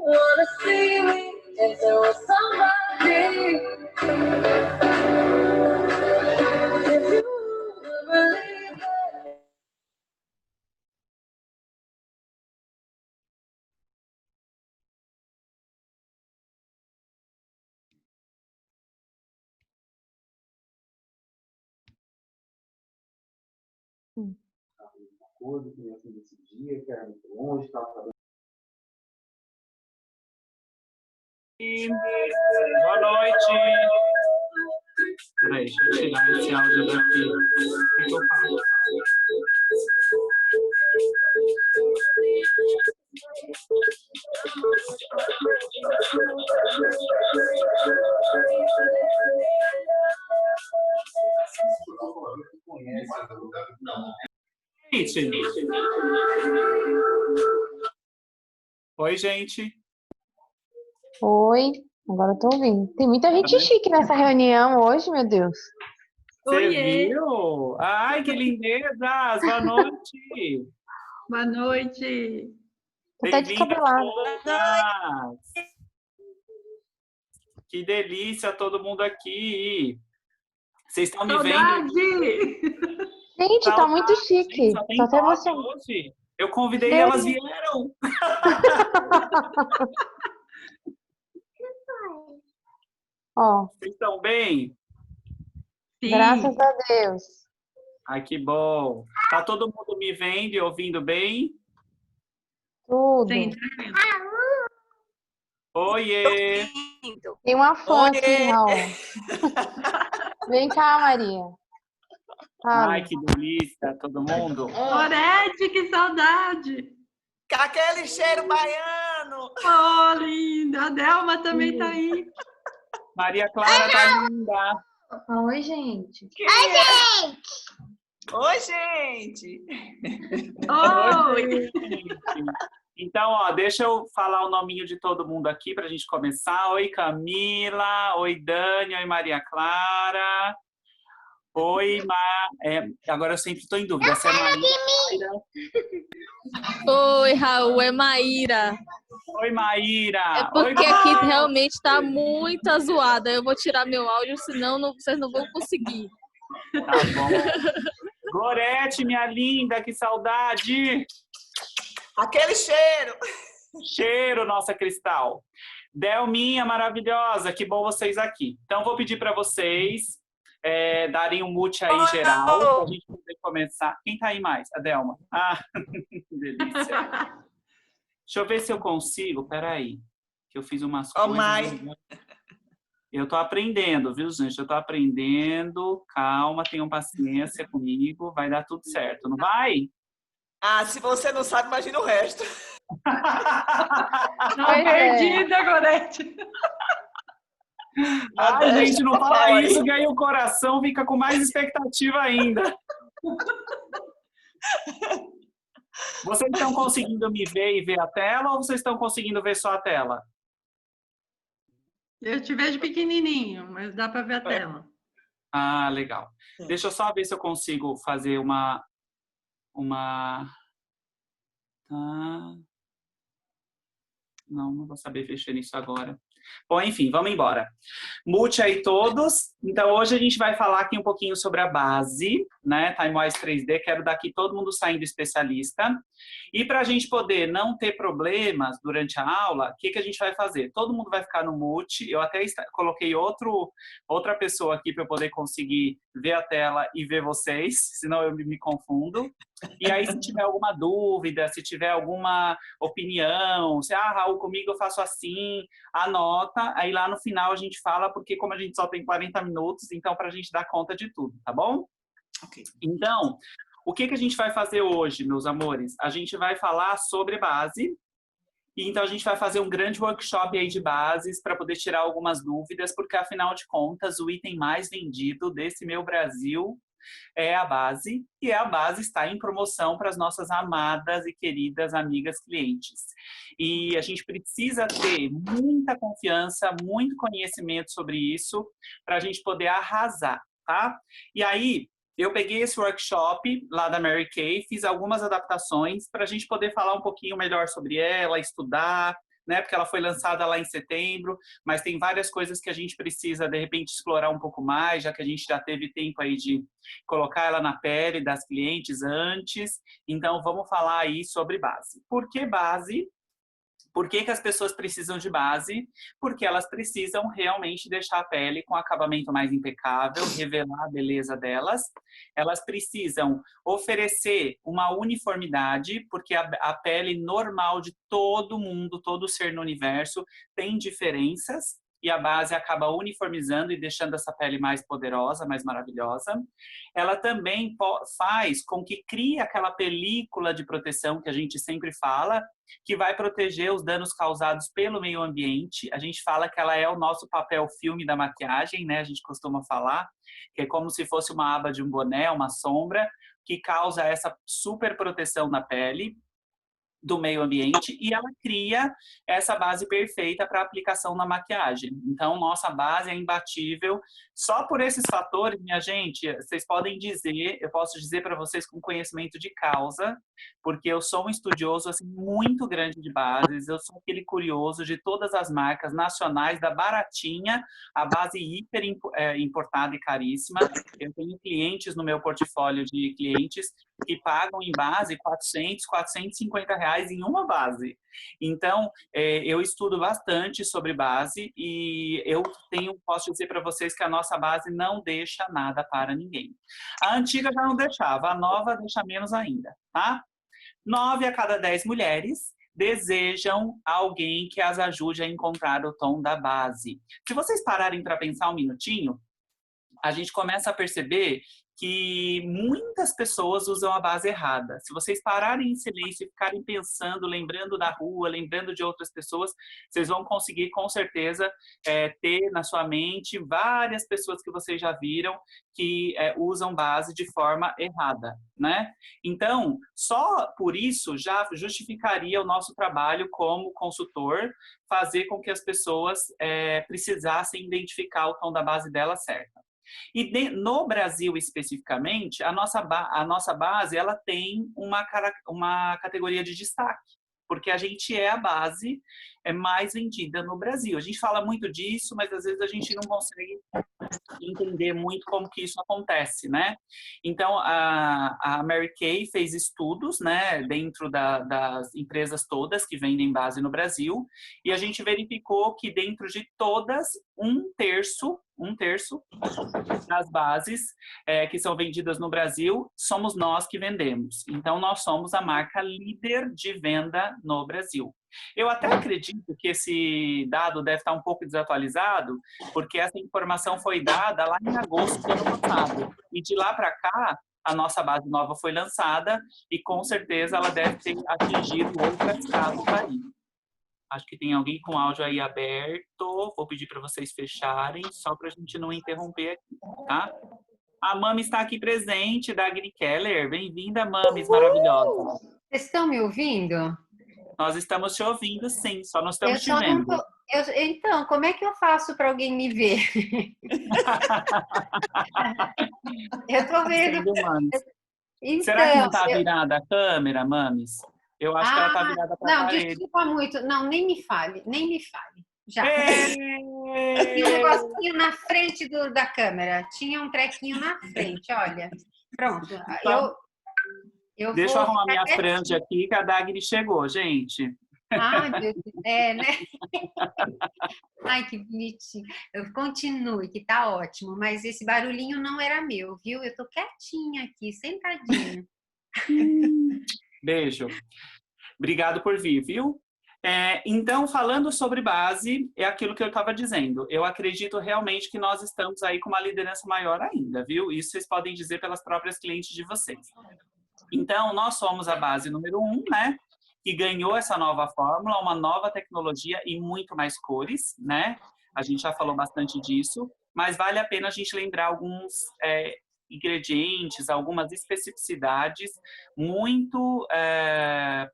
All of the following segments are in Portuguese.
wanna see me dancing with somebody. If you believe it. Coisa que assim desse dia, que era muito longe, estava fazendo. Boa noite. Peraí, deixa eu tirar esse áudio daqui. O que eu faço? Gente. Oi, gente. Oi, agora eu tô ouvindo. Tem muita gente chique nessa reunião hoje, meu Deus. Você Oiê. viu? Ai, que lindezas! Boa noite! Boa noite. Tô até Bem-vindas descabelada. todas! Que delícia, todo mundo aqui! Vocês estão me vendo? Saudade! Gente, tá Saudade, muito chique. só tem Tô até top emocionada. hoje. Eu convidei e Gente. elas vieram. Ó, Vocês estão bem? Sim. graças a Deus. Ai, que bom. Tá todo mundo me vendo e ouvindo bem? Tudo. Sim. Oiê! Tem uma fã aqui, Raul. Vem cá, Maria. Ai, Fala. que delícia, todo mundo. Orete, que saudade! Com aquele cheiro baiano. Oh, linda! A Delma também tá aí. Maria Clara tá linda. Oi, gente. Oi, gente. Oi! Então, ó, deixa eu falar o nominho de todo mundo aqui para a gente começar. Oi, Camila. Oi, Dani. Oi, Maria Clara. Oi, agora eu sempre estou em dúvida se é Maíra. Oi, Raul, é Maíra. Oi, Maíra. É porque aqui realmente está muito zoada. Eu vou tirar meu áudio, senão vocês não vão conseguir. Tá bom. Gorete, minha linda, que saudade. Aquele cheiro. Cheiro, nossa Cristal. Delminha, maravilhosa, que bom vocês aqui. Então, vou pedir para vocês darem um mute aí geral, para a gente poder começar. Quem tá aí mais? A Delma. Ah, que delícia. Deixa eu ver se eu consigo. Peraí, que eu fiz umas coisas. Mãe. Eu tô aprendendo, viu, gente? Eu tô aprendendo. Calma, tenham paciência comigo. Vai dar tudo certo, não vai? Ah, se você não sabe, imagina o resto. Não, perdida, Gorete. Ai, gente, não fala isso, que aí o coração fica com mais expectativa ainda. Vocês estão conseguindo me ver e ver a tela, ou vocês estão conseguindo ver só a tela? Eu te vejo pequenininho, mas dá para ver a tela. Ah, legal. Deixa eu só ver se eu consigo fazer uma... Tá. Não vou saber mexer nisso agora. Bom, enfim, vamos embora. Mute aí todos. Então, hoje a gente vai falar aqui um pouquinho sobre a base, né? TimeWise 3D. Quero daqui todo mundo saindo especialista. E para a gente poder não ter problemas durante a aula, o que a gente vai fazer? Todo mundo vai ficar no mute. Eu até coloquei outra pessoa aqui para eu poder conseguir ver a tela e ver vocês, senão eu me confundo. E aí, se tiver alguma dúvida, se tiver alguma opinião, se, Raul, comigo eu faço assim, anota, aí lá no final a gente fala, porque como a gente só tem 40 minutos, então para a gente dar conta de tudo, tá bom? Ok. Então, o que a gente vai fazer hoje, meus amores? A gente vai falar sobre base, e então a gente vai fazer um grande workshop aí de bases para poder tirar algumas dúvidas, porque afinal de contas, o item mais vendido desse meu Brasil é a base, e a base está em promoção para as nossas amadas e queridas amigas clientes. E a gente precisa ter muita confiança, muito conhecimento sobre isso, para a gente poder arrasar, tá? E aí, eu peguei esse workshop lá da Mary Kay, fiz algumas adaptações para a gente poder falar um pouquinho melhor sobre ela, estudar, né? Porque ela foi lançada lá em setembro, mas tem várias coisas que a gente precisa, de repente, explorar um pouco mais, já que a gente já teve tempo aí de colocar ela na pele das clientes antes. Então, vamos falar aí sobre base. Por que base? Por que as pessoas precisam de base? Porque elas precisam realmente deixar a pele com acabamento mais impecável, revelar a beleza delas. Elas precisam oferecer uma uniformidade, porque a pele normal de todo mundo, todo ser no universo, tem diferenças. E a base acaba uniformizando e deixando essa pele mais poderosa, mais maravilhosa. Ela também faz com que crie aquela película de proteção que a gente sempre fala, que vai proteger os danos causados pelo meio ambiente. A gente fala que ela é o nosso papel filme da maquiagem, né? A gente costuma falar que é como se fosse uma aba de um boné, uma sombra, que causa essa super proteção na pele do meio ambiente, e ela cria essa base perfeita para aplicação na maquiagem. Então, nossa base é imbatível. Só por esses fatores, minha gente, vocês podem dizer, eu posso dizer para vocês com conhecimento de causa, porque eu sou um estudioso assim, muito grande de bases, eu sou aquele curioso de todas as marcas nacionais, da baratinha, a base hiper importada e caríssima. Eu tenho clientes no meu portfólio de clientes que pagam em base 400, 450 reais em uma base. Então, eu estudo bastante sobre base e eu posso dizer para vocês que a nossa base não deixa nada para ninguém. A antiga já não deixava, a nova deixa menos ainda, tá? 9 a cada 10 mulheres desejam alguém que as ajude a encontrar o tom da base. Se vocês pararem para pensar um minutinho, a gente começa a perceber que muitas pessoas usam a base errada. Se vocês pararem em silêncio e ficarem pensando, lembrando da rua, lembrando de outras pessoas, vocês vão conseguir, com certeza, ter na sua mente várias pessoas que vocês já viram que usam base de forma errada, né? Então, só por isso já justificaria o nosso trabalho como consultor, fazer com que as pessoas precisassem identificar o tom da base dela certa. E no Brasil, especificamente, a nossa base ela tem uma categoria de destaque, porque a gente é a base mais vendida no Brasil. A gente fala muito disso, mas às vezes a gente não consegue entender muito como que isso acontece, né? Então, a Mary Kay fez estudos, né, dentro das empresas todas que vendem base no Brasil, e a gente verificou que dentro de todas, um terço das bases que são vendidas no Brasil, somos nós que vendemos. Então, nós somos a marca líder de venda no Brasil. Eu até acredito que esse dado deve estar um pouco desatualizado, porque essa informação foi dada lá em agosto do ano passado. E de lá para cá, a nossa base nova foi lançada e com certeza ela deve ter atingido outras casas aí. Acho que tem alguém com áudio aí aberto. Vou pedir para vocês fecharem, só para a gente não interromper aqui, tá? A Mami está aqui presente, Dagny Keller. Bem-vinda, Mamis, maravilhosa. Vocês estão me ouvindo? Nós estamos te ouvindo, sim, só não estamos te vendo. Então, como é que eu faço para alguém me ver? Eu estou vendo. Então, será que não está virada a câmera, Mamis? Eu acho que ela está virada para a parede. Não, desculpa muito. Não, nem me fale. Já. Tinha um negocinho na frente da câmera. Tinha um trequinho na frente, olha. Pronto. Então, deixa eu arrumar minha franja aqui, que a Dagny chegou, gente. Ai, meu Deus. Né? Ai, que bonitinho. Continue, que tá ótimo. Mas esse barulhinho não era meu, viu? Eu tô quietinha aqui, sentadinha. Beijo. Obrigado por vir, viu? Então, falando sobre base, é aquilo que eu estava dizendo. Eu acredito realmente que nós estamos aí com uma liderança maior ainda, viu? Isso vocês podem dizer pelas próprias clientes de vocês. Então, nós somos a base número 1, né? Que ganhou essa nova fórmula, uma nova tecnologia e muito mais cores, né? A gente já falou bastante disso, mas vale a pena a gente lembrar alguns ingredientes, algumas especificidades muito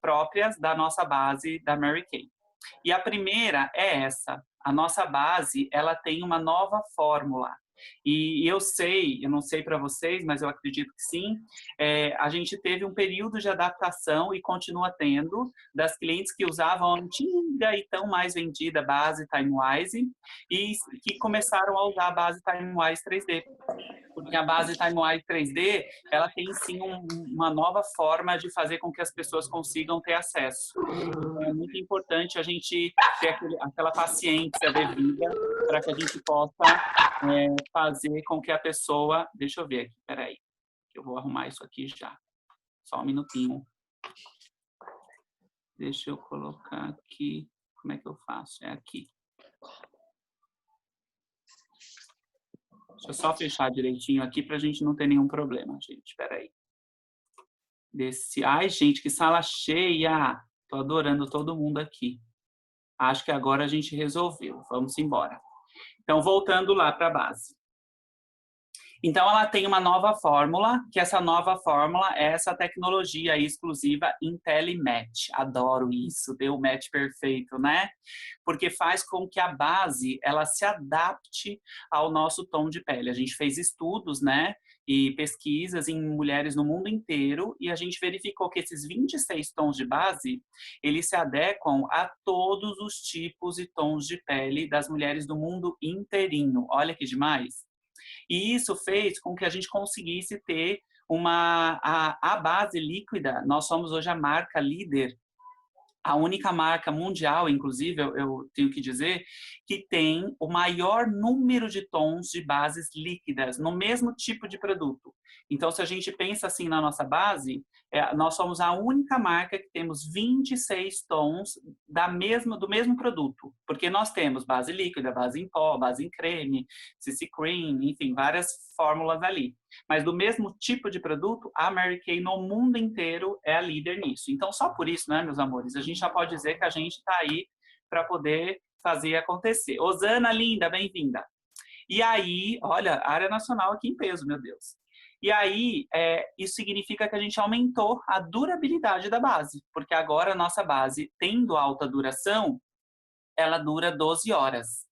próprias da nossa base da Mary Kay. E a primeira é essa. A nossa base, ela tem uma nova fórmula. E eu não sei para vocês, mas eu acredito que sim, a gente teve um período de adaptação e continua tendo, das clientes que usavam a antiga e tão mais vendida base Timewise e que começaram a usar a base Timewise 3D. Porque a base Timewise 3D, ela tem sim uma nova forma de fazer com que as pessoas consigam ter acesso. Então, é muito importante a gente ter aquela paciência devida para que a gente possa fazer com que a pessoa... Deixa eu ver aqui, peraí, que eu vou arrumar isso aqui já. Só um minutinho. Deixa eu colocar aqui. Como é que eu faço? É aqui. Deixa eu só fechar direitinho aqui para a gente não ter nenhum problema, gente. Espera aí. Ai, gente, que sala cheia! Tô adorando todo mundo aqui. Acho que agora a gente resolveu. Vamos embora. Então, voltando lá para a base. Então, ela tem uma nova fórmula, que essa nova fórmula é essa tecnologia exclusiva IntelliMatch. Adoro isso, deu o match perfeito, né? Porque faz com que a base, ela se adapte ao nosso tom de pele. A gente fez estudos, né? E pesquisas em mulheres no mundo inteiro, e a gente verificou que esses 26 tons de base, eles se adequam a todos os tipos e tons de pele das mulheres do mundo inteirinho. Olha que demais! E isso fez com que a gente conseguisse ter a base líquida. Nós somos hoje a marca líder, a única marca mundial, inclusive, eu tenho que dizer, que tem o maior número de tons de bases líquidas no mesmo tipo de produto. Então, se a gente pensa assim na nossa base, nós somos a única marca que temos 26 tons do mesmo produto. Porque nós temos base líquida, base em pó, base em creme, CC Cream, enfim, várias fórmulas ali. Mas do mesmo tipo de produto, a Mary Kay no mundo inteiro é a líder nisso. Então, só por isso, né, meus amores, a gente já pode dizer que a gente está aí para poder fazer acontecer. Osana, linda, bem-vinda. E aí, olha, área nacional aqui em peso, meu Deus. E aí, isso significa que a gente aumentou a durabilidade da base, porque agora a nossa base, tendo alta duração, ela dura 12 horas.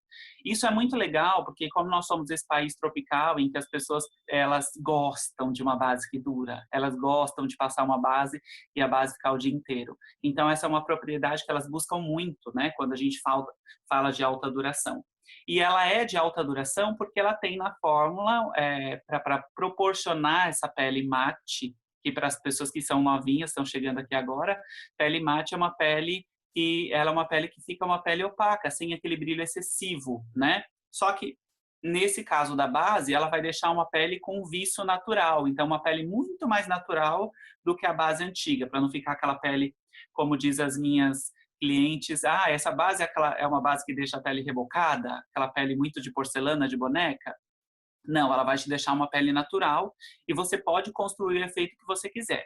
Isso é muito legal, porque como nós somos esse país tropical, em que as pessoas, elas gostam de uma base que dura, elas gostam de passar uma base e a base ficar o dia inteiro. Então, essa é uma propriedade que elas buscam muito, né, quando a gente fala de alta duração. E ela é de alta duração porque ela tem na fórmula, para proporcionar essa pele mate, que para as pessoas que são novinhas, estão chegando aqui agora, pele mate é uma pele e ela é uma pele que fica uma pele opaca, sem aquele brilho excessivo, né? Só que, nesse caso da base, ela vai deixar uma pele com viço natural. Então, uma pele muito mais natural do que a base antiga, para não ficar aquela pele, como diz as minhas clientes, essa base é uma base que deixa a pele rebocada, aquela pele muito de porcelana, de boneca. Não, ela vai te deixar uma pele natural e você pode construir o efeito que você quiser.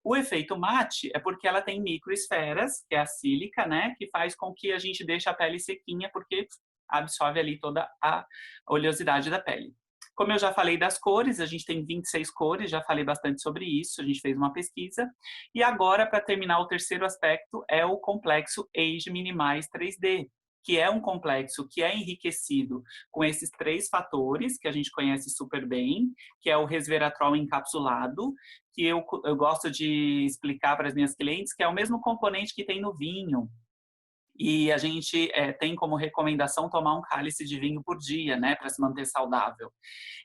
O efeito mate é porque ela tem microesferas, que é a sílica, né? Que faz com que a gente deixe a pele sequinha, porque absorve ali toda a oleosidade da pele. Como eu já falei das cores, a gente tem 26 cores, já falei bastante sobre isso, a gente fez uma pesquisa. E agora, para terminar, o terceiro aspecto é o complexo Age Minimize 3D, que é um complexo que é enriquecido com esses 3 fatores que a gente conhece super bem, que é o resveratrol encapsulado, que eu gosto de explicar para as minhas clientes, que é o mesmo componente que tem no vinho. E a gente tem como recomendação tomar um cálice de vinho por dia, né, para se manter saudável.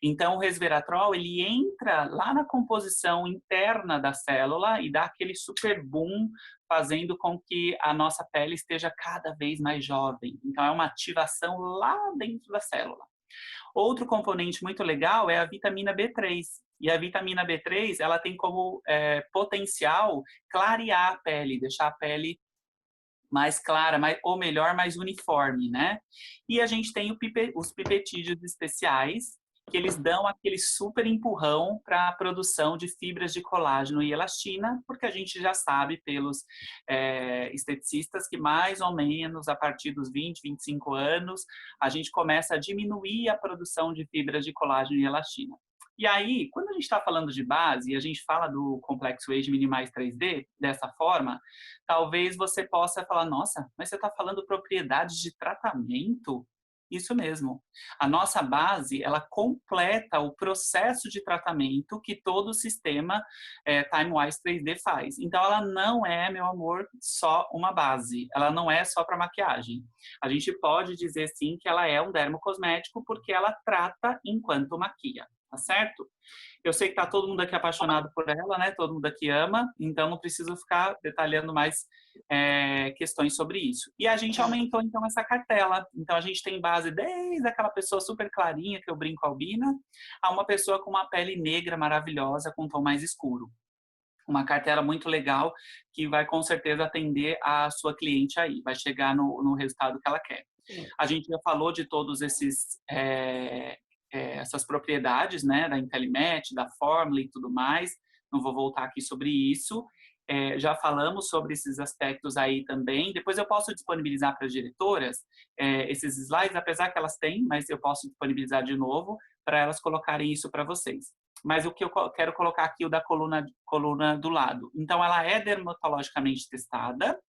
Então, o resveratrol, ele entra lá na composição interna da célula e dá aquele super boom, fazendo com que a nossa pele esteja cada vez mais jovem. Então, é uma ativação lá dentro da célula. Outro componente muito legal é a vitamina B3. E a vitamina B3, ela tem como potencial clarear a pele, deixar a pele mais clara, ou melhor, mais uniforme, né? E a gente tem os pipetídeos especiais, que eles dão aquele super empurrão para a produção de fibras de colágeno e elastina, porque a gente já sabe pelos esteticistas que mais ou menos a partir dos 20, 25 anos, a gente começa a diminuir a produção de fibras de colágeno e elastina. E aí, quando a gente está falando de base e a gente fala do complexo Age Minimize 3D dessa forma, talvez você possa falar, nossa, mas você está falando propriedades de tratamento? Isso mesmo. A nossa base, ela completa o processo de tratamento que todo o sistema TimeWise 3D faz. Então, ela não é, meu amor, só uma base. Ela não é só para maquiagem. A gente pode dizer, sim, que ela é um dermocosmético porque ela trata enquanto maquia, tá certo? Eu sei que tá todo mundo aqui apaixonado por ela, né? Todo mundo aqui ama, então não preciso ficar detalhando mais questões sobre isso. E a gente aumentou, então, essa cartela. Então, a gente tem base desde aquela pessoa super clarinha, que eu brinco albina, a uma pessoa com uma pele negra maravilhosa, com um tom mais escuro. Uma cartela muito legal, que vai, com certeza, atender a sua cliente aí. Vai chegar no resultado que ela quer. A gente já falou de todos esses... essas propriedades, né, da IntelliMatch, da fórmula e tudo mais, não vou voltar aqui sobre isso, já falamos sobre esses aspectos aí também, depois eu posso disponibilizar para as diretoras esses slides, apesar que elas têm, mas eu posso disponibilizar de novo para elas colocarem isso para vocês. Mas o que eu quero colocar aqui, o da coluna do lado. Então, ela é dermatologicamente testada,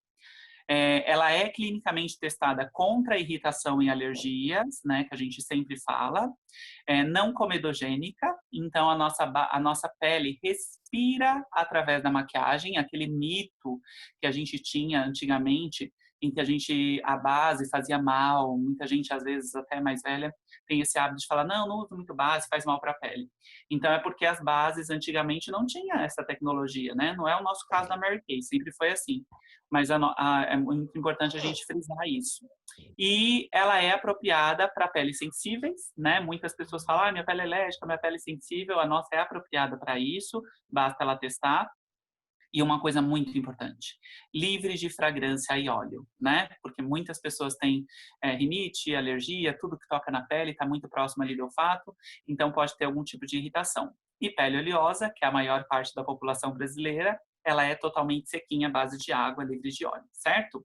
ela é clinicamente testada contra irritação e alergias, né, que a gente sempre fala, não comedogênica, então a nossa pele respira através da maquiagem, aquele mito que a gente tinha antigamente, em que a base fazia mal, muita gente, às vezes até mais velha, tem esse hábito de falar, não uso muito base, faz mal para a pele. Então, é porque as bases antigamente não tinham essa tecnologia, né? Não é o nosso caso da Mary Kay, sempre foi assim. Mas é muito importante a gente frisar isso. E ela é apropriada para peles sensíveis, né? Muitas pessoas falam, minha pele é alérgica, minha pele é sensível, a nossa é apropriada para isso, basta ela testar. E uma coisa muito importante, livre de fragrância e óleo, né? Porque muitas pessoas têm rinite, alergia, tudo que toca na pele está muito próximo ali do olfato, então pode ter algum tipo de irritação. E pele oleosa, que é a maior parte da população brasileira, ela é totalmente sequinha, à base de água, livre de óleo, certo?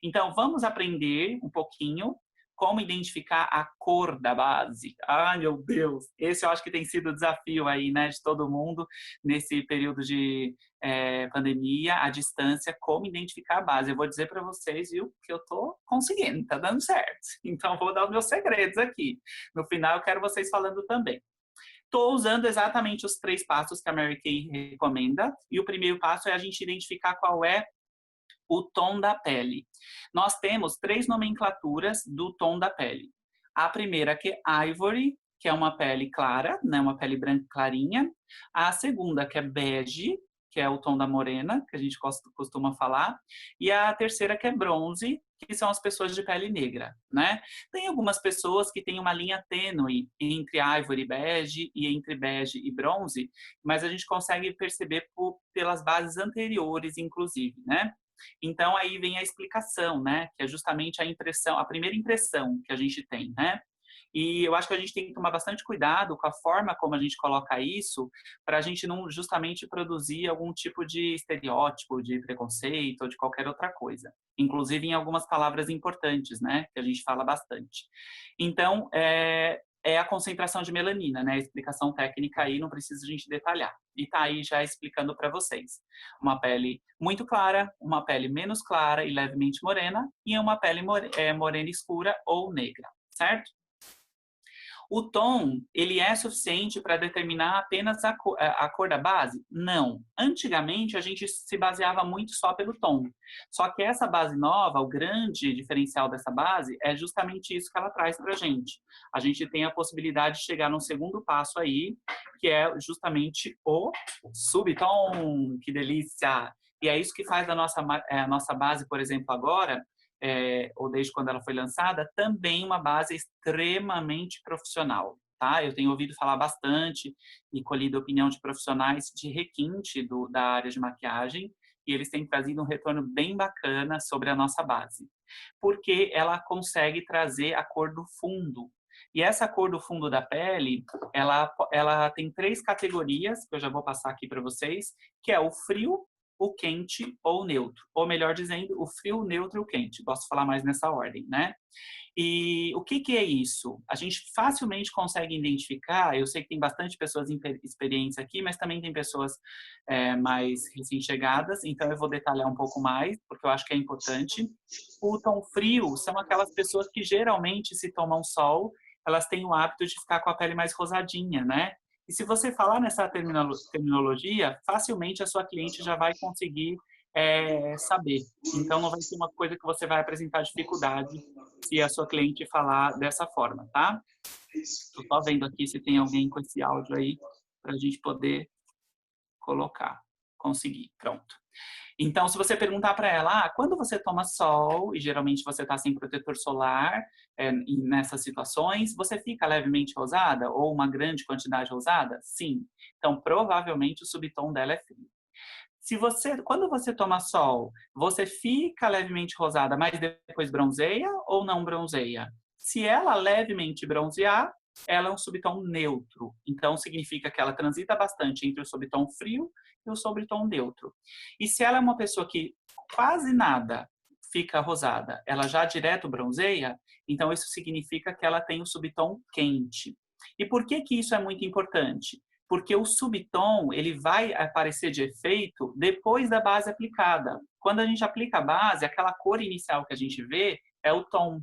Então, vamos aprender um pouquinho como identificar a cor da base. Ai, meu Deus! Esse eu acho que tem sido o desafio aí, né, de todo mundo nesse período de pandemia, à distância, como identificar a base. Eu vou dizer para vocês, viu, que eu tô conseguindo, tá dando certo. Então, vou dar os meus segredos aqui. No final, eu quero vocês falando também. Estou usando exatamente os 3 passos que a Mary Kay recomenda. E o primeiro passo é a gente identificar qual é o tom da pele. Nós temos 3 nomenclaturas do tom da pele. A primeira que é Ivory, que é uma pele clara, né, uma pele branca clarinha. A segunda que é Bege, que é o tom da morena, que a gente costuma falar. E a terceira que é Bronze, que são as pessoas de pele negra, né? Tem algumas pessoas que têm uma linha tênue entre Ivory e Bege e entre Bege e Bronze, mas a gente consegue perceber pelas bases anteriores, inclusive, né? Então, aí vem a explicação, né? Que é justamente a primeira impressão que a gente tem, né? E eu acho que a gente tem que tomar bastante cuidado com a forma como a gente coloca isso, para a gente não justamente produzir algum tipo de estereótipo, de preconceito ou de qualquer outra coisa. Inclusive em algumas palavras importantes, né? Que a gente fala bastante. Então, é a concentração de melanina, né? A explicação técnica aí não precisa a gente detalhar. E tá aí já explicando para vocês. Uma pele muito clara, uma pele menos clara e levemente morena, e uma pele morena escura ou negra, certo? O tom, ele é suficiente para determinar apenas a cor da base? Não. Antigamente, a gente se baseava muito só pelo tom. Só que essa base nova, o grande diferencial dessa base, é justamente isso que ela traz para a gente. A gente tem a possibilidade de chegar num segundo passo aí, que é justamente o subtom. Que delícia! E é isso que faz a nossa base, por exemplo, agora, ou desde quando ela foi lançada, também uma base extremamente profissional, tá? Eu tenho ouvido falar bastante e colhido a opinião de profissionais de requinte da área de maquiagem, e eles têm trazido um retorno bem bacana sobre a nossa base, porque ela consegue trazer a cor do fundo. E essa cor do fundo da pele, ela tem 3 categorias, que eu já vou passar aqui para vocês, que é o frio, o quente ou o neutro. Ou melhor dizendo, o frio, o neutro e o quente. Gosto de falar mais nessa ordem, né? E o que é isso? A gente facilmente consegue identificar, eu sei que tem bastante pessoas experientes aqui, mas também tem pessoas mais recém-chegadas, então eu vou detalhar um pouco mais, porque eu acho que é importante. O tom frio são aquelas pessoas que geralmente, se tomam sol, elas têm o hábito de ficar com a pele mais rosadinha, né? E se você falar nessa terminologia, facilmente a sua cliente já vai conseguir saber. Então, não vai ser uma coisa que você vai apresentar dificuldade se a sua cliente falar dessa forma, tá? Estou só vendo aqui se tem alguém com esse áudio aí para a gente poder colocar. Conseguir, pronto. Então, se você perguntar para ela, quando você toma sol, e geralmente você está sem protetor solar, nessas situações, você fica levemente rosada ou uma grande quantidade rosada? Sim. Então, provavelmente o subtom dela é frio. Quando você toma sol, você fica levemente rosada, mas depois bronzeia ou não bronzeia? Se ela levemente bronzear, ela é um subtom neutro. Então, significa que ela transita bastante entre o subtom frio e o subtom neutro. E se ela é uma pessoa que quase nada fica rosada, ela já direto bronzeia, então isso significa que ela tem o subtom quente. E por que isso é muito importante? Porque o subtom, ele vai aparecer de efeito depois da base aplicada. Quando a gente aplica a base, aquela cor inicial que a gente vê é o tom.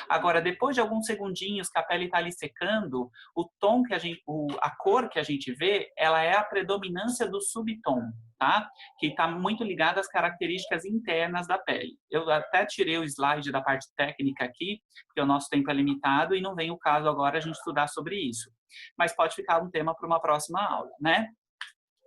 Agora, depois de alguns segundinhos que a pele está ali secando, o tom a cor que a gente vê, ela é a predominância do subtom, tá? Que está muito ligada às características internas da pele. Eu até tirei o slide da parte técnica aqui, porque o nosso tempo é limitado e não vem o caso agora a gente estudar sobre isso. Mas pode ficar um tema para uma próxima aula, né?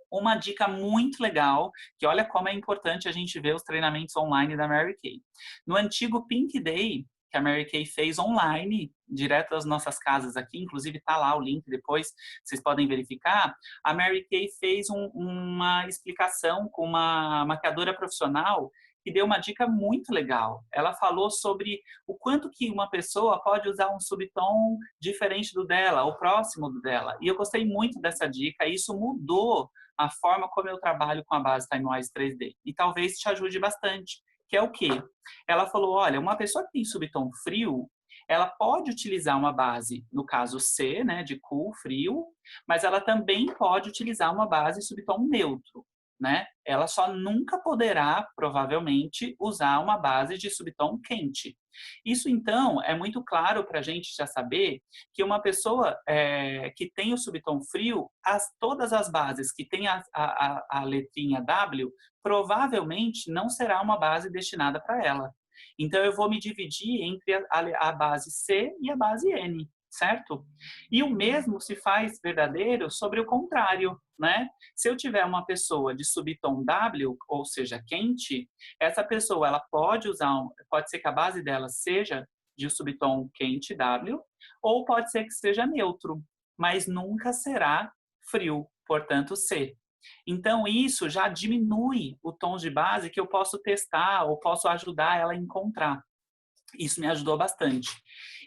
Uma dica muito legal, que olha como é importante a gente ver os treinamentos online da Mary Kay. No antigo Pink Day, que a Mary Kay fez online, direto das nossas casas aqui, inclusive tá lá o link depois, vocês podem verificar, a Mary Kay fez uma explicação com uma maquiadora profissional que deu uma dica muito legal. Ela falou sobre o quanto que uma pessoa pode usar um subtom diferente do dela, ou próximo do dela. E eu gostei muito dessa dica, e isso mudou a forma como eu trabalho com a base Timewise 3D. E talvez te ajude bastante. Que é o quê? Ela falou, olha, uma pessoa que tem subtom frio, ela pode utilizar uma base, no caso C, né, de cool, frio, mas ela também pode utilizar uma base subtom neutro, né? Ela só nunca poderá, provavelmente, usar uma base de subtom quente. Isso, então, é muito claro para a gente já saber que uma pessoa que tem o subtom frio, todas as bases que tem a letrinha W, provavelmente não será uma base destinada para ela. Então, eu vou me dividir entre a base C e a base N, certo? E o mesmo se faz verdadeiro sobre o contrário, né? Se eu tiver uma pessoa de subtom W, ou seja, quente, essa pessoa ela pode ser que a base dela seja de subtom quente W, ou pode ser que seja neutro, mas nunca será frio, portanto C. Então, isso já diminui o tom de base que eu posso testar ou posso ajudar ela a encontrar. Isso me ajudou bastante.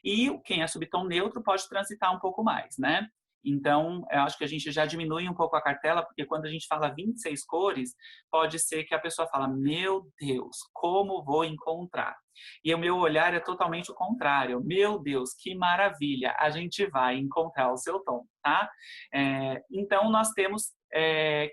E quem é subtom neutro pode transitar um pouco mais, né? Então, eu acho que a gente já diminui um pouco a cartela, porque quando a gente fala 26 cores, pode ser que a pessoa fala, meu Deus, como vou encontrar? E o meu olhar é totalmente o contrário. Meu Deus, que maravilha, a gente vai encontrar o seu tom, tá? Então, nós temos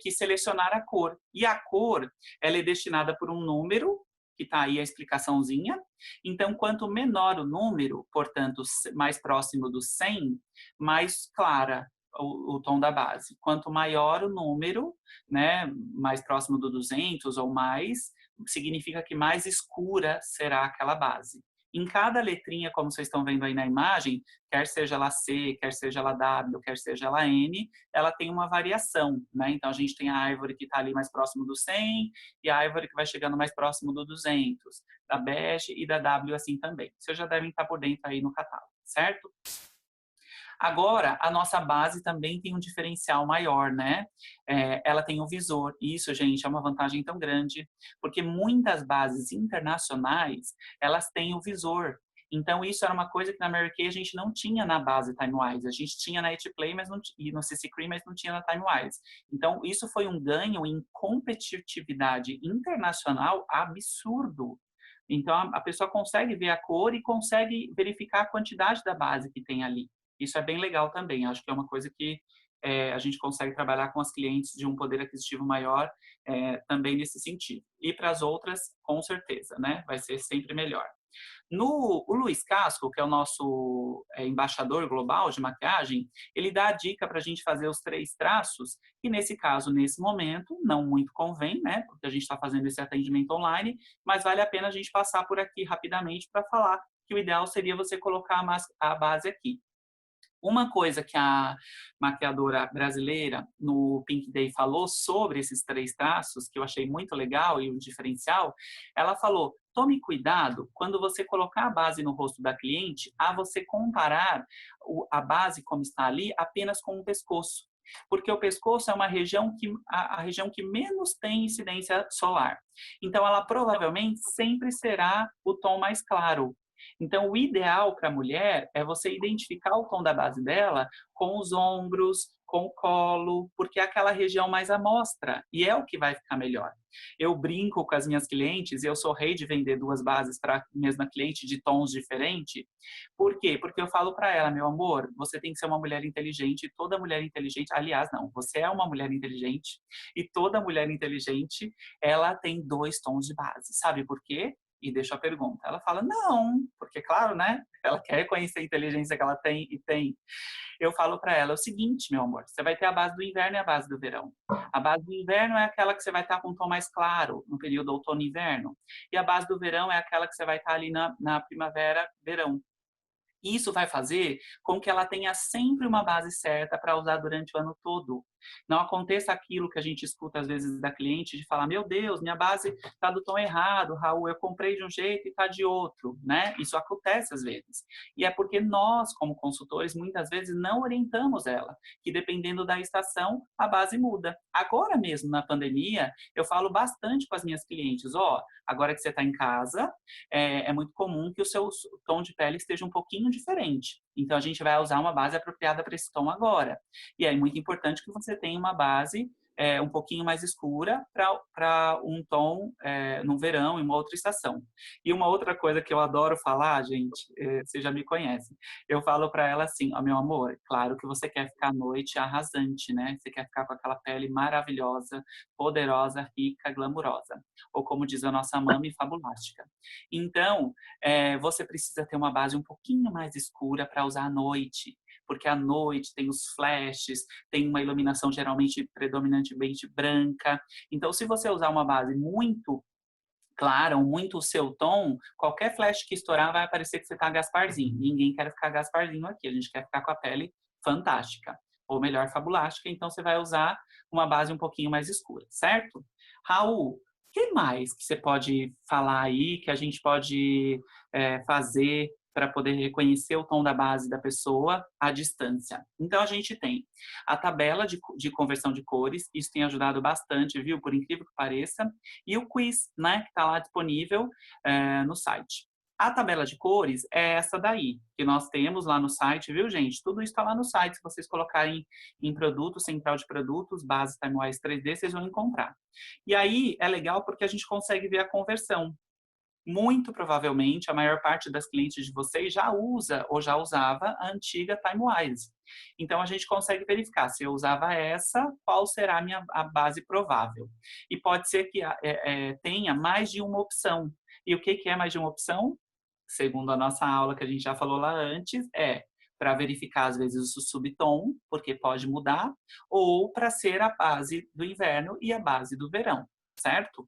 que selecionar a cor. E a cor, ela é destinada por um número, que está aí a explicaçãozinha. Então, quanto menor o número, portanto, mais próximo do 100, mais clara o tom da base. Quanto maior o número, né, mais próximo do 200 ou mais, significa que mais escura será aquela base. Em cada letrinha, como vocês estão vendo aí na imagem, quer seja ela C, quer seja ela W, quer seja ela N, ela tem uma variação, né? Então, a gente tem a Ivory que está ali mais próximo do 100 e a Ivory que vai chegando mais próximo do 200, da Bege e da W assim também. Vocês já devem estar por dentro aí no catálogo, certo? Agora, a nossa base também tem um diferencial maior, né? Ela tem um visor. Isso, gente, é uma vantagem tão grande, porque muitas bases internacionais, elas têm o visor. Então, isso era uma coisa que na Mary Kay a gente não tinha na base Timewise. A gente tinha na It Play e no CC Cream, mas não tinha na Timewise. Então, isso foi um ganho em competitividade internacional absurdo. Então, a pessoa consegue ver a cor e consegue verificar a quantidade da base que tem ali. Isso é bem legal também. Acho que é uma coisa que a gente consegue trabalhar com as clientes de um poder aquisitivo maior também nesse sentido. E para as outras, com certeza, né? Vai ser sempre melhor. O Luiz Casco, que é o nosso embaixador global de maquiagem, ele dá a dica para a gente fazer os 3 traços, que nesse caso, nesse momento, não muito convém, né? Porque a gente está fazendo esse atendimento online, mas vale a pena a gente passar por aqui rapidamente para falar que o ideal seria você colocar a base aqui. Uma coisa que a maquiadora brasileira no Pink Day falou sobre esses 3 traços, que eu achei muito legal e um diferencial, ela falou: tome cuidado quando você colocar a base no rosto da cliente, a você comparar a base como está ali apenas com o pescoço. Porque o pescoço é uma região a região que menos tem incidência solar. Então, ela provavelmente sempre será o tom mais claro. Então, o ideal para a mulher é você identificar o tom da base dela com os ombros, com o colo, porque é aquela região mais à mostra e é o que vai ficar melhor. Eu brinco com as minhas clientes, e eu sou rei de vender 2 bases para a mesma cliente de tons diferentes. Por quê? Porque eu falo para ela: meu amor, você tem que ser uma mulher inteligente, toda mulher inteligente, aliás, não, você é uma mulher inteligente e toda mulher inteligente, ela tem 2 tons de base. Sabe por quê? E deixa a pergunta. Ela fala: não, porque claro, né? Ela quer reconhecer a inteligência que ela tem e tem. Eu falo para ela o seguinte, meu amor: você vai ter a base do inverno e a base do verão. A base do inverno é aquela que você vai estar com um tom mais claro no período outono e inverno. E a base do verão é aquela que você vai estar ali na primavera, verão. Isso vai fazer com que ela tenha sempre uma base certa para usar durante o ano todo. Não aconteça aquilo que a gente escuta às vezes da cliente de falar: meu Deus, minha base está do tom errado, Raul, eu comprei de um jeito e está de outro, né? Isso acontece às vezes. E é porque nós, como consultores, muitas vezes não orientamos ela, que dependendo da estação, a base muda. Agora mesmo, na pandemia, eu falo bastante com as minhas clientes: agora que você está em casa, é muito comum que o seu tom de pele esteja um pouquinho diferente. Então, a gente vai usar uma base apropriada para esse tom agora. E é muito importante que você tenha uma base um pouquinho mais escura para um tom no verão, em uma outra estação. E uma outra coisa que eu adoro falar, gente, vocês já me conhecem, eu falo para ela assim: meu amor, claro que você quer ficar à noite arrasante, né? Você quer ficar com aquela pele maravilhosa, poderosa, rica, glamurosa. Ou como diz a nossa mami, fabulástica. Então, você precisa ter uma base um pouquinho mais escura para usar à noite. Porque à noite tem os flashes, tem uma iluminação geralmente predominantemente branca. Então, se você usar uma base muito clara, ou muito o seu tom, qualquer flash que estourar vai parecer que você está Gasparzinho. Ninguém quer ficar Gasparzinho aqui, a gente quer ficar com a pele fantástica. Ou melhor, fabulástica. Então, você vai usar uma base um pouquinho mais escura, certo? Raul, o que mais que você pode falar aí, que a gente pode fazer para poder reconhecer o tom da base da pessoa à distância? Então, a gente tem a tabela de conversão de cores, isso tem ajudado bastante, viu? Por incrível que pareça. E o quiz, né? Que está lá disponível no site. A tabela de cores é essa daí, que nós temos lá no site, viu, gente? Tudo isso está lá no site. Se vocês colocarem em produto, central de produtos, base Timewise 3D, vocês vão encontrar. E aí, é legal porque a gente consegue ver a conversão. Muito provavelmente, a maior parte das clientes de vocês já usa ou já usava a antiga Timewise. Então, a gente consegue verificar: se eu usava essa, qual será a base provável. E pode ser que tenha mais de uma opção. E o que é mais de uma opção? Segundo a nossa aula que a gente já falou lá antes, para verificar, às vezes, o subtom, porque pode mudar, ou para ser a base do inverno e a base do verão, certo?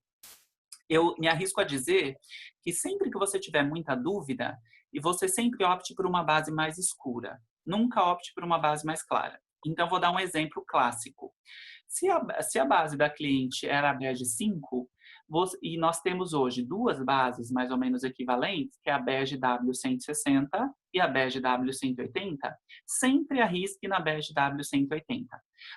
Eu me arrisco a dizer que sempre que você tiver muita dúvida, e você sempre opte por uma base mais escura. Nunca opte por uma base mais clara. Então, vou dar um exemplo clássico. Se a base da cliente era a bege 5, e nós temos hoje 2 bases mais ou menos equivalentes, que é a bege W160 e a bege W180, sempre arrisque na bege W180.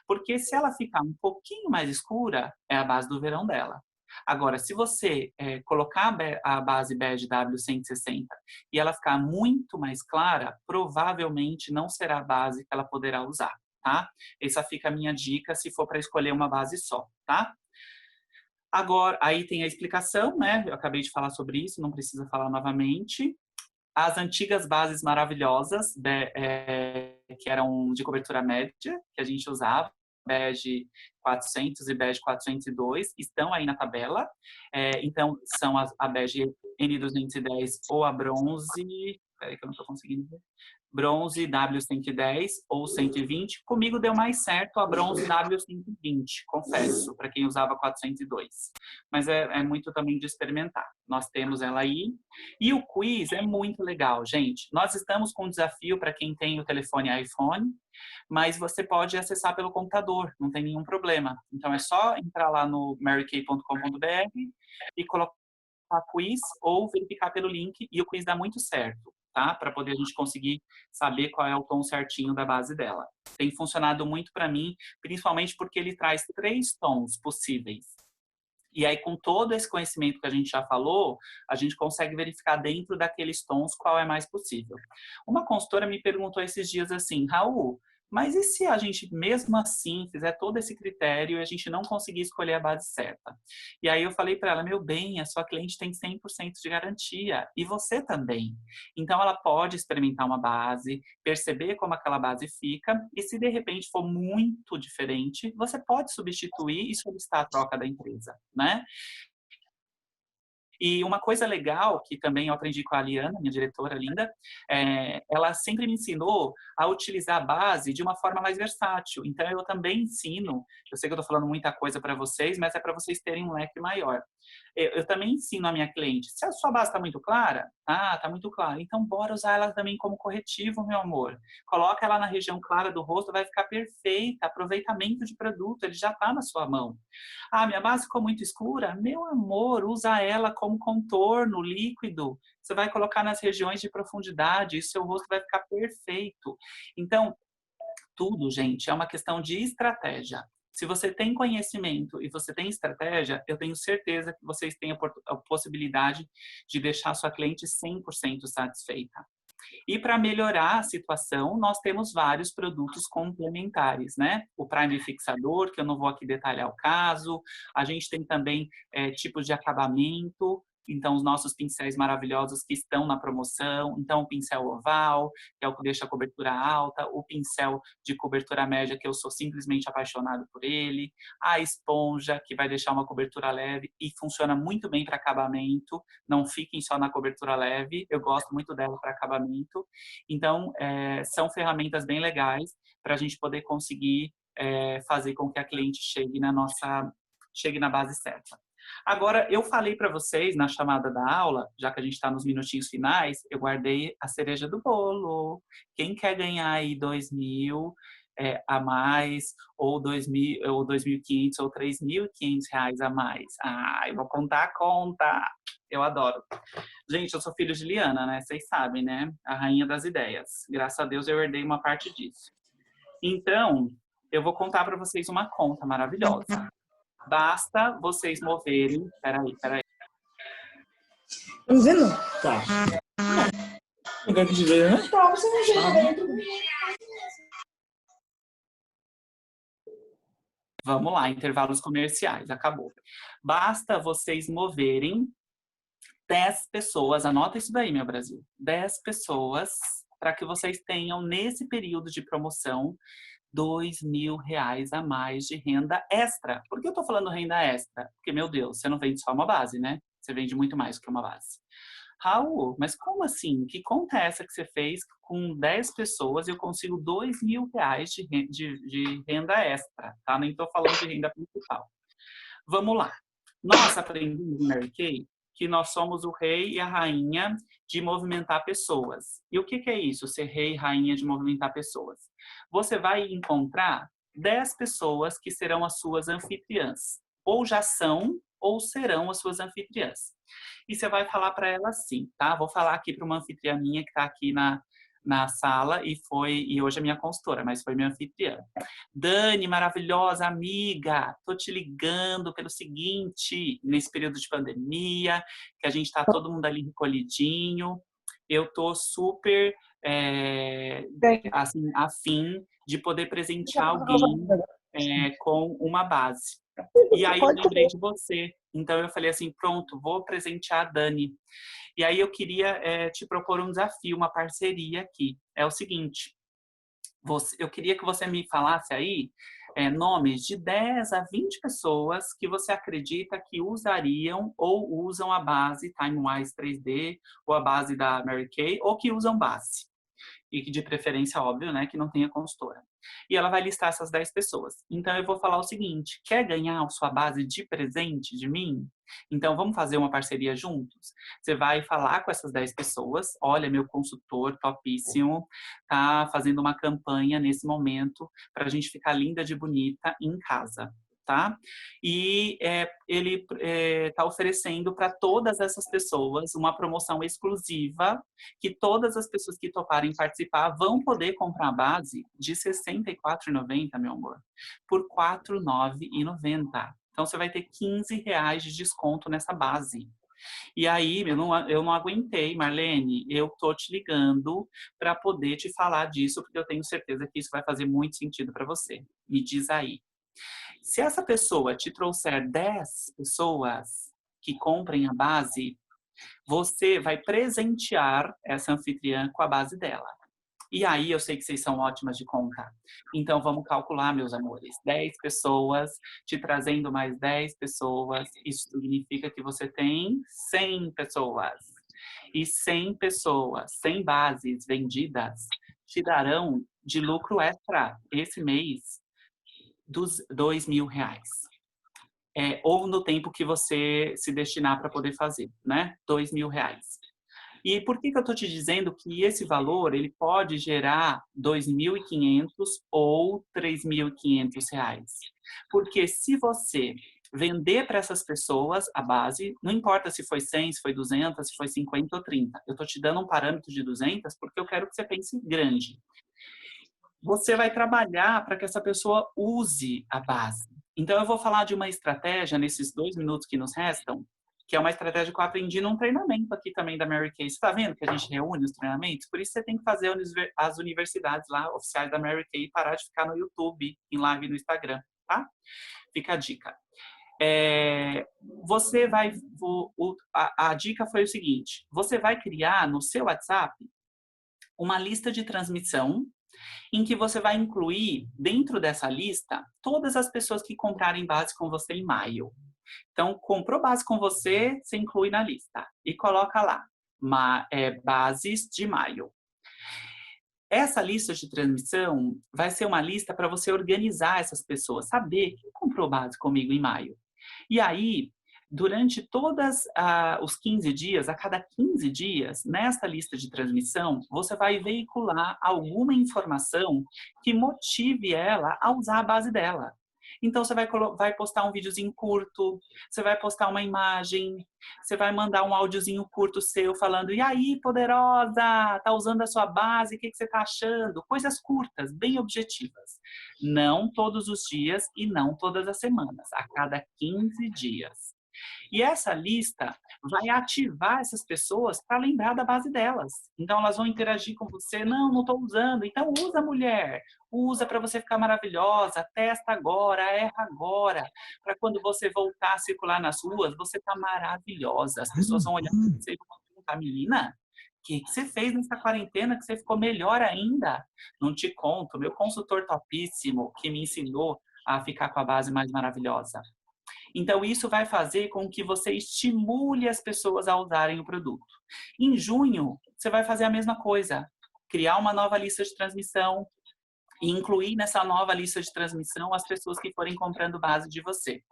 Porque se ela ficar um pouquinho mais escura, é a base do verão dela. Agora, se você colocar a base bege W160 e ela ficar muito mais clara, provavelmente não será a base que ela poderá usar, tá? Essa fica a minha dica se for para escolher uma base só, tá? Agora, aí tem a explicação, né? Eu acabei de falar sobre isso, não precisa falar novamente. As antigas bases maravilhosas, que eram de cobertura média, que a gente usava, bege 400 e bege 402, estão aí na tabela. Então, são a bege N210 ou a bronze... Peraí que eu não estou conseguindo ver. Bronze W110 ou 120. Comigo deu mais certo a bronze W120, confesso, para quem usava 402. Mas é muito também de experimentar. Nós temos ela aí. E o quiz é muito legal, gente. Nós estamos com um desafio para quem tem o telefone iPhone, mas você pode acessar pelo computador, não tem nenhum problema. Então é só entrar lá no marykay.com.br e colocar quiz ou verificar pelo link, e o quiz dá muito certo, tá? Para poder a gente conseguir saber qual é o tom certinho da base dela. Tem funcionado muito para mim, principalmente porque ele traz 3 tons possíveis. E aí, com todo esse conhecimento que a gente já falou, a gente consegue verificar dentro daqueles tons qual é mais possível. Uma consultora me perguntou esses dias assim, Raul, mas e se a gente mesmo assim fizer todo esse critério e a gente não conseguir escolher a base certa? E aí eu falei para ela, meu bem, a sua cliente tem 100% de garantia e você também. Então ela pode experimentar uma base, perceber como aquela base fica e se de repente for muito diferente, você pode substituir e solicitar a troca da empresa, né? E uma coisa legal, que também eu aprendi com a Liana, minha diretora linda, ela sempre me ensinou a utilizar a base de uma forma mais versátil. Então, eu também ensino, eu sei que eu estou falando muita coisa para vocês, mas é para vocês terem um leque maior. Eu também ensino a minha cliente, se a sua base está muito clara, está muito clara, então bora usar ela também como corretivo, meu amor. Coloca ela na região clara do rosto, vai ficar perfeita, aproveitamento de produto, ele já está na sua mão. Minha base ficou muito escura? Meu amor, usa ela como contorno líquido. Você vai colocar nas regiões de profundidade e seu rosto vai ficar perfeito. Então, tudo, gente, é uma questão de estratégia. Se você tem conhecimento e você tem estratégia, eu tenho certeza que vocês têm a possibilidade de deixar a sua cliente 100% satisfeita. E para melhorar a situação, nós temos vários produtos complementares, né? O Prime Fixador, que eu não vou aqui detalhar o caso. A gente tem também tipos de acabamento. Então, os nossos pincéis maravilhosos que estão na promoção. Então, o pincel oval, que é o que deixa a cobertura alta. O pincel de cobertura média, que eu sou simplesmente apaixonado por ele. A esponja, que vai deixar uma cobertura leve e funciona muito bem para acabamento. Não fiquem só na cobertura leve. Eu gosto muito dela para acabamento. Então, são ferramentas bem legais para a gente poder conseguir fazer com que a cliente chegue na base certa. Agora, eu falei para vocês na chamada da aula, já que a gente está nos minutinhos finais, eu guardei a cereja do bolo. Quem quer ganhar aí 2.000 a mais, ou 2.000, ou 2.500, ou 3.500 reais a mais? Eu vou contar a conta. Eu adoro. Gente, eu sou filho de Liana, né? Vocês sabem, né? A rainha das ideias. Graças a Deus eu herdei uma parte disso. Então, eu vou contar para vocês uma conta maravilhosa. Basta vocês moverem... Peraí. Tá me vendo? Tá. Não quero te ver, né? Tá, você não vê direito. Vamos lá, intervalos comerciais, acabou. Basta vocês moverem 10 pessoas, anota isso daí, meu Brasil. 10 pessoas para que vocês tenham, nesse período de promoção, R$2.000 a mais de renda extra. Por que eu tô falando renda extra? Porque, meu Deus, você não vende só uma base, né? Você vende muito mais que uma base. Raul, mas como assim? Que conta é essa que você fez com 10 pessoas e eu consigo R$2.000 de renda extra, tá? Nem tô falando de renda principal. Vamos lá. Nós aprendemos no Mary Kay que nós somos o rei e a rainha de movimentar pessoas. E o que é isso, ser rei e rainha de movimentar pessoas? Você vai encontrar 10 pessoas que serão as suas anfitriãs. Ou já são, ou serão as suas anfitriãs. E você vai falar para elas assim, tá? Vou falar aqui para uma anfitriã minha que está aqui na sala e hoje é minha consultora, mas foi minha anfitriã. Dani, maravilhosa amiga, tô te ligando pelo seguinte, nesse período de pandemia, que a gente tá todo mundo ali recolhidinho, eu tô super, assim, afim de poder presentear alguém com uma base. E aí eu lembrei de você, então eu falei assim, pronto, vou presentear a Dani. E aí eu queria te propor um desafio, uma parceria aqui. É o seguinte, eu queria que você me falasse aí nomes de 10 a 20 pessoas que você acredita que usariam ou usam a base TimeWise 3D ou a base da Mary Kay ou que usam base. E que de preferência, óbvio, né, que não tenha consultora. E ela vai listar essas 10 pessoas. Então eu vou falar o seguinte, quer ganhar a sua base de presente de mim? Então vamos fazer uma parceria juntos? Você vai falar com essas 10 pessoas, olha, meu consultor topíssimo, tá fazendo uma campanha nesse momento para a gente ficar linda de bonita em casa. Tá? E ele está oferecendo para todas essas pessoas uma promoção exclusiva, que todas as pessoas que toparem participar vão poder comprar a base de R$ 64,90, meu amor, por R$ 49,90. Então, você vai ter R$ 15 de desconto nessa base. E aí, eu não aguentei, Marlene, eu tô te ligando para poder te falar disso, porque eu tenho certeza que isso vai fazer muito sentido para você. Me diz aí. Se essa pessoa te trouxer 10 pessoas que comprem a base, você vai presentear essa anfitriã com a base dela. E aí, eu sei que vocês são ótimas de conta. Então, vamos calcular, meus amores. 10 pessoas, te trazendo mais 10 pessoas. Isso significa que você tem 100 pessoas. E 100 pessoas, 100 bases vendidas, te darão de lucro extra esse mês dos R$2.000. Ou no tempo que você se destinar para poder fazer, né? R$2.000. E por que eu estou te dizendo que esse valor ele pode gerar R$2.500 ou R$3.500? Porque se você vender para essas pessoas a base, não importa se foi 100, se foi 200, se foi 50 ou 30. Eu estou te dando um parâmetro de 200 porque eu quero que você pense grande. Você vai trabalhar para que essa pessoa use a base. Então, eu vou falar de uma estratégia nesses 2 minutos que nos restam, que é uma estratégia que eu aprendi num treinamento aqui também da Mary Kay. Você está vendo que a gente reúne os treinamentos? Por isso você tem que fazer as universidades lá, oficiais da Mary Kay, e parar de ficar no YouTube, em live no Instagram, tá? Fica a dica. A dica foi o seguinte, você vai criar no seu WhatsApp uma lista de transmissão em que você vai incluir, dentro dessa lista, todas as pessoas que comprarem base com você em maio. Então, comprou base com você, você inclui na lista. E coloca lá, bases de maio. Essa lista de transmissão vai ser uma lista para você organizar essas pessoas, saber quem comprou base comigo em maio. E aí, durante todos os 15 dias, a cada 15 dias, nesta lista de transmissão, você vai veicular alguma informação que motive ela a usar a base dela. Então, você vai postar um videozinho curto, você vai postar uma imagem, você vai mandar um áudiozinho curto seu falando, e aí, poderosa, tá usando a sua base, o que você tá achando? Coisas curtas, bem objetivas. Não todos os dias e não todas as semanas, a cada 15 dias. E essa lista vai ativar essas pessoas para lembrar da base delas. Então, elas vão interagir com você. Não estou usando. Então, usa, mulher. Usa para você ficar maravilhosa. Testa agora, erra agora. Para quando você voltar a circular nas ruas, você tá maravilhosa. As pessoas vão olhar para você e vão perguntar, menina, o que você fez nessa quarentena que você ficou melhor ainda? Não te conto. Meu consultor topíssimo que me ensinou a ficar com a base mais maravilhosa. Então, isso vai fazer com que você estimule as pessoas a usarem o produto. Em junho, você vai fazer a mesma coisa. Criar uma nova lista de transmissão e incluir nessa nova lista de transmissão as pessoas que forem comprando base de você.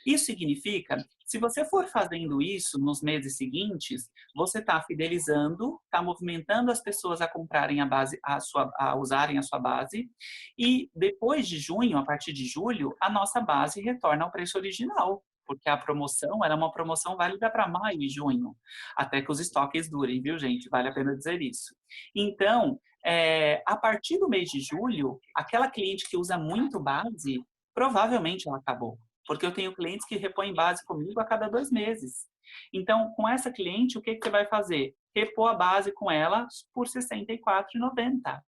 Isso significa, se você for fazendo isso nos meses seguintes, você está fidelizando, está movimentando as pessoas a comprarem a base, a usarem a sua base, e depois de junho, a partir de julho, a nossa base retorna ao preço original. porque a promoção era uma promoção válida para maio e junho, até que os estoques durem, viu, gente? Vale a pena dizer isso. Então, a partir do mês de julho, aquela cliente que usa muito base, provavelmente ela acabou, porque eu tenho clientes que repõem base comigo a cada 2 meses. Então, com essa cliente, o que você vai fazer? Repor a base com ela por R$ 64,90.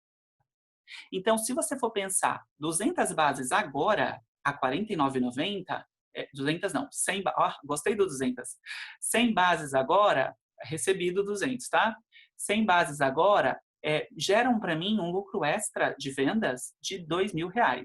Então, se você for pensar 200 bases agora, a R$ 49,90, 200 não, 100, gostei do 200. 100 bases agora, recebido 200, tá? 100 bases agora geram para mim um lucro extra de vendas de R$ 2.000.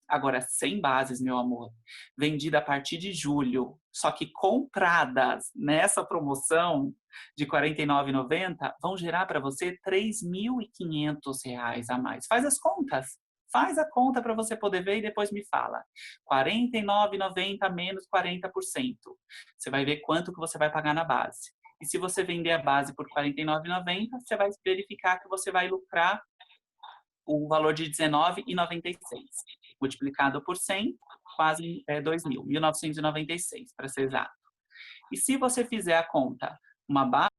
Agora, 100 bases, meu amor, vendida a partir de julho, só que compradas nessa promoção de R$ 49,90, vão gerar para você R$ 3.500 a mais. Faz as contas. Faz a conta para você poder ver e depois me fala. R$ 49,90 menos 40%. Você vai ver quanto que você vai pagar na base. E se você vender a base por R$ 49,90, você vai verificar que você vai lucrar o valor de R$ 19,96. Multiplicado por 100, quase 2.000. 1.996, para ser exato. E se você fizer a conta, uma base